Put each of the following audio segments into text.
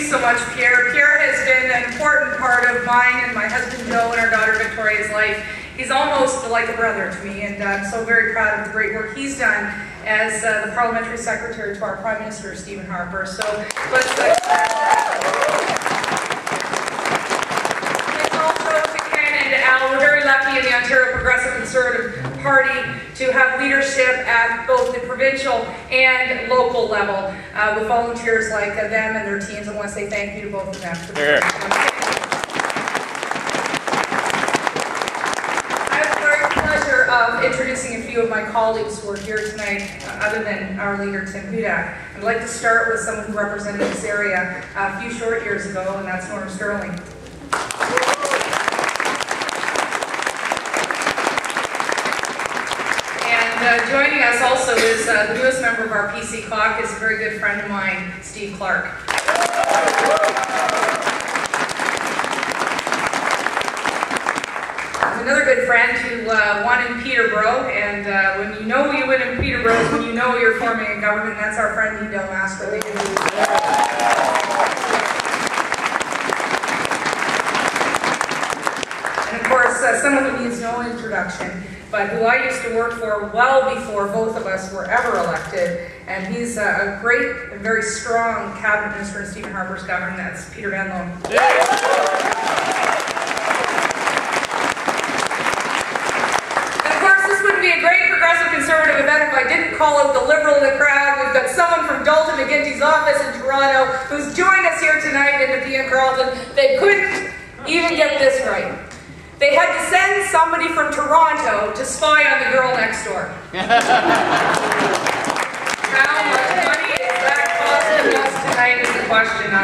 so much, Pierre. Pierre has been an important part of mine and my husband Joe and our daughter Victoria's life. He's almost like a brother to me, and I'm so very proud of the great work he's done as the Parliamentary Secretary to our Prime Minister, Stephen Harper. So let's thanks also to Ken and to Al. We're very lucky in the Ontario Progressive Conservative Party to have leadership at both the provincial and local level with volunteers like them and their teams. I want to say thank you to both of them. For of introducing a few of my colleagues who are here tonight, other than our leader, Tim Hudak. I'd like to start with someone who represented this area a few short years ago, and that's Norm Sterling. And joining us also is the newest member of our PC caucus, a very good friend of mine, Steve Clark. Another good friend who won in Peterborough, and when you know you win in Peterborough, when you know you're forming a government, that's our friend Del Mastro. And of course, someone who needs no introduction, but who I used to work for well before both of us were ever elected, and he's a great and very strong cabinet minister in Stephen Harper's government. That's Peter Van Loan. Conservative event if I didn't call out the Liberal in the crowd. We've got someone from Dalton McGuinty's office in Toronto who's joined us here tonight in the P.M. Carleton. They couldn't even get this right. They had to send somebody from Toronto to spy on the girl next door. How much money is that costing us tonight is the question. I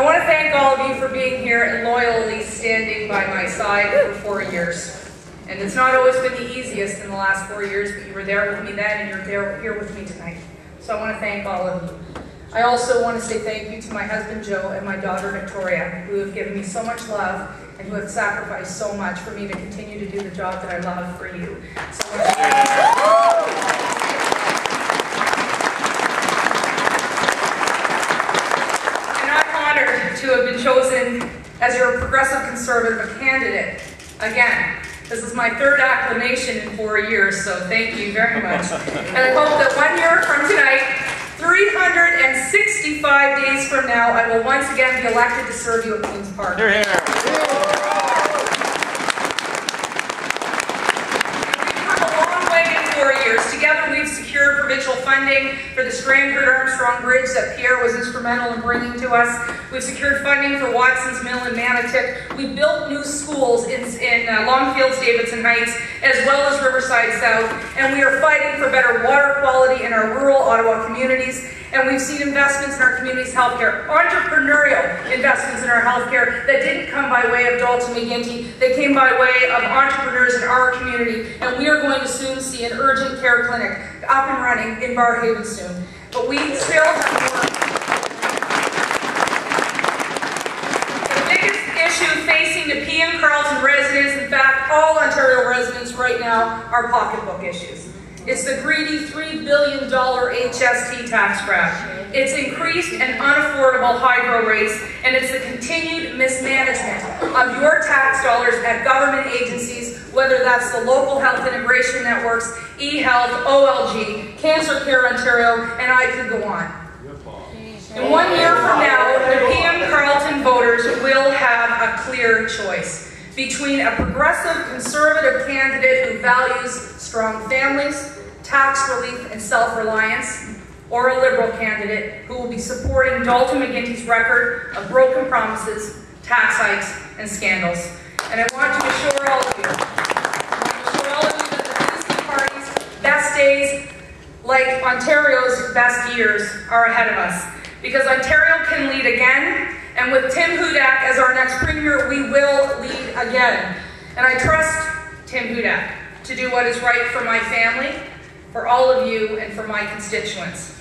want to thank all of you for being here and loyally standing by my side for 4 years. And it's not always been the easiest in the last 4 years, but you were there with me then and you're here with me tonight. So I want to thank all of you. I also want to say thank you to my husband Joe and my daughter Victoria, who have given me so much love and who have sacrificed so much for me to continue to do the job that I love for you. So and I'm honored to have been chosen as your Progressive Conservative candidate again. This is my third acclamation in 4 years, so thank you very much. And I hope that 1 year from tonight, 365 days from now, I will once again be elected to serve you at Queen's Park. You're here. We've come a long way in 4 years. Together we've secured provincial funding for the Strandherd-Armstrong Bridge that Pierre was instrumental in bringing to us. We've secured funding for Watson's Mill in Manotick. We built new schools in Longfields, Davidson Heights, as well as Riverside South. And we are fighting for better water quality in our rural Ottawa communities. And we've seen investments in our community's healthcare, entrepreneurial investments in our healthcare that didn't come by way of Dalton McGuinty. They came by way of entrepreneurs in our community. And we are going to soon see an urgent care clinic up and running in Barrhaven soon. But we still have work. Facing the P.M. Carleton residents, in fact all Ontario residents right now, are pocketbook issues. It's the greedy $3 billion HST tax grab. It's increased and unaffordable hydro rates, and it's the continued mismanagement of your tax dollars at government agencies, whether that's the local health integration networks, eHealth, OLG, Cancer Care Ontario, and I could go on. And 1 year from now, the P.M. Carleton voters will have a clear choice between a progressive conservative candidate who values strong families, tax relief, and self-reliance, or a Liberal candidate who will be supporting Dalton McGuinty's record of broken promises, tax hikes, and scandals. And I want to assure all of you, that the Ministry Party's best days, like Ontario's best years, are ahead of us. Because Ontario can lead again, and with Tim Hudak as our next Premier, we will lead again. And I trust Tim Hudak to do what is right for my family, for all of you, and for my constituents.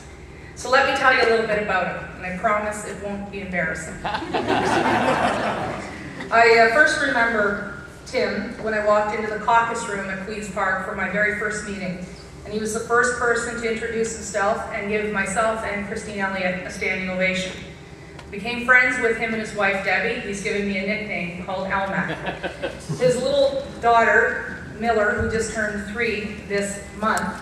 So let me tell you a little bit about him, and I promise it won't be embarrassing. I first remember Tim when I walked into the caucus room at Queen's Park for my very first meeting. And he was the first person to introduce himself and give myself and Christine Elliott a standing ovation. Became friends with him and his wife, Debbie. He's given me a nickname called Almac. His little daughter, Miller, who just turned 3 this month,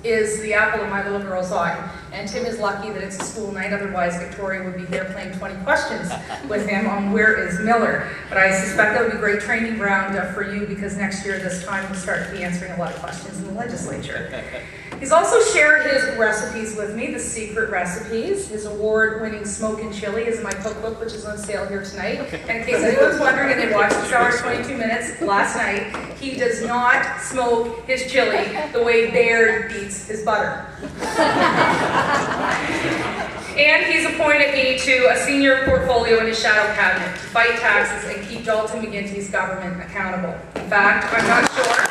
is the apple of my little girl's eye. And Tim is lucky that it's a school night, otherwise Victoria would be here playing 20 questions with him on where is Miller. But I suspect that would be a great training ground for you, because next year this time we'll start to be answering a lot of questions in the legislature. He's also shared his recipes with me, the secret recipes. His award-winning smoke and chili is in my cookbook, which is on sale here tonight. And in case anyone's wondering, and they watched the hour 22 minutes last night, he does not smoke his chili the way Baird beats his butter. And he's appointed me to a senior portfolio in his shadow cabinet to fight taxes and keep Dalton McGuinty's government accountable. In fact, I'm not sure.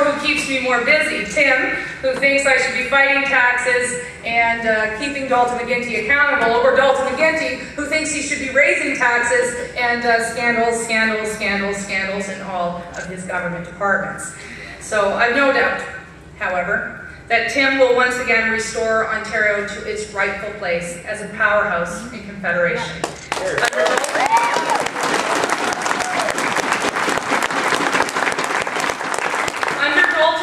Who keeps me more busy, Tim, who thinks I should be fighting taxes and keeping Dalton McGuinty accountable, or Dalton McGuinty, who thinks he should be raising taxes and scandals in all of his government departments. So I've no doubt, however, that Tim will once again restore Ontario to its rightful place as a powerhouse in Confederation.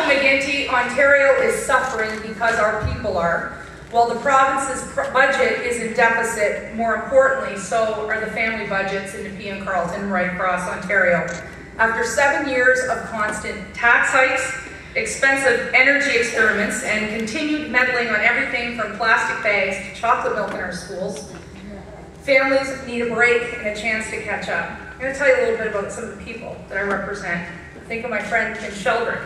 McGuinty, Ontario is suffering because our people are. While the province's budget is in deficit, more importantly, so are the family budgets in Nepean, Carleton, right across Ontario. After 7 years of constant tax hikes, expensive energy experiments, and continued meddling on everything from plastic bags to chocolate milk in our schools, families need a break and a chance to catch up. I'm going to tell you a little bit about some of the people that I represent. Think of my friend Kim Sheldrick.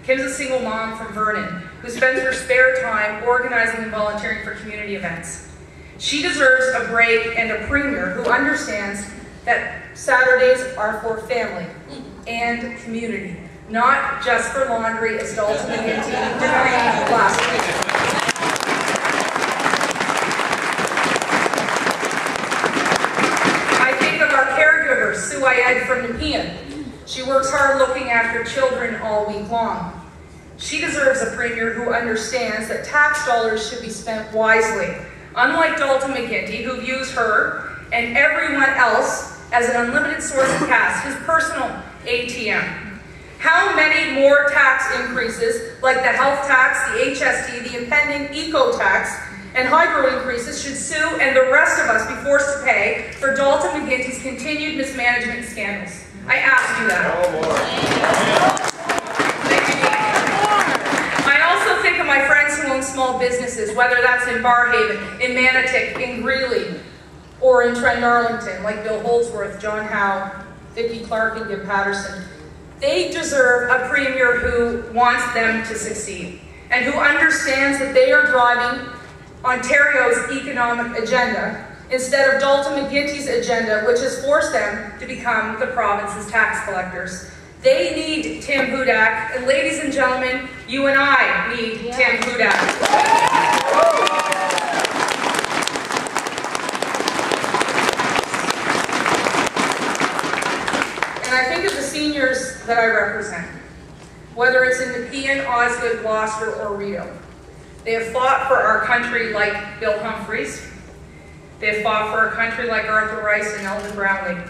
Kim's a single mom from Vernon who spends her spare time organizing and volunteering for community events. She deserves a break and a premier who understands that Saturdays are for family and community, not just for laundry, as Dalton McGuinty decreed last week. I think of our caregiver, Sue Ayed from Nepean. She works hard looking after children all week long. She deserves a premier who understands that tax dollars should be spent wisely, unlike Dalton McGuinty, who views her and everyone else as an unlimited source of cash, his personal ATM. How many more tax increases, like the health tax, the HST, the impending eco-tax, and hydro increases should Sue and the rest of us be forced to pay for Dalton McGuinty's continued mismanagement and scandals? I ask you that. I also think of my friends who own small businesses, whether that's in Barrhaven, in Manotick, in Greeley, or in Trent Arlington, like Bill Holdsworth, John Howe, Vicki Clark, and Gib Patterson. They deserve a premier who wants them to succeed and who understands that they are driving Ontario's economic agenda instead of Dalton McGuinty's agenda, which has forced them to become the province's tax collectors. They need Tim Hudak, and ladies and gentlemen, you and I need Tim Hudak. And I think of the seniors that I represent, whether it's in Nepean, Osgoode, Gloucester, or Rideau. They have fought for our country like Bill Humphreys. They have fought for a country like Arthur Rice and Elvin Brownlee.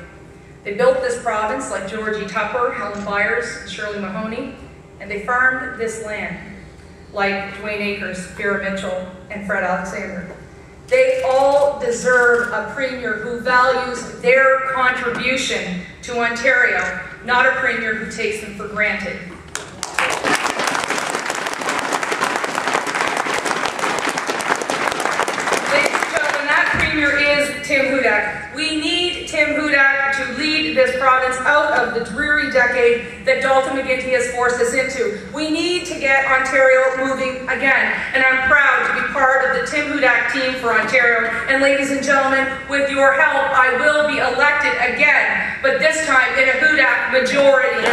They built this province like Georgie Tupper, Helen Byers, and Shirley Mahoney, and they farmed this land like Dwayne Akers, Vera Mitchell, and Fred Alexander. They all deserve a premier who values their contribution to Ontario, not a premier who takes them for granted. Is Tim Hudak. We need Tim Hudak to lead this province out of the dreary decade that Dalton McGuinty has forced us into. We need to get Ontario moving again, and I'm proud to be part of the Tim Hudak team for Ontario. And ladies and gentlemen, with your help, I will be elected again, but this time in a Hudak majority.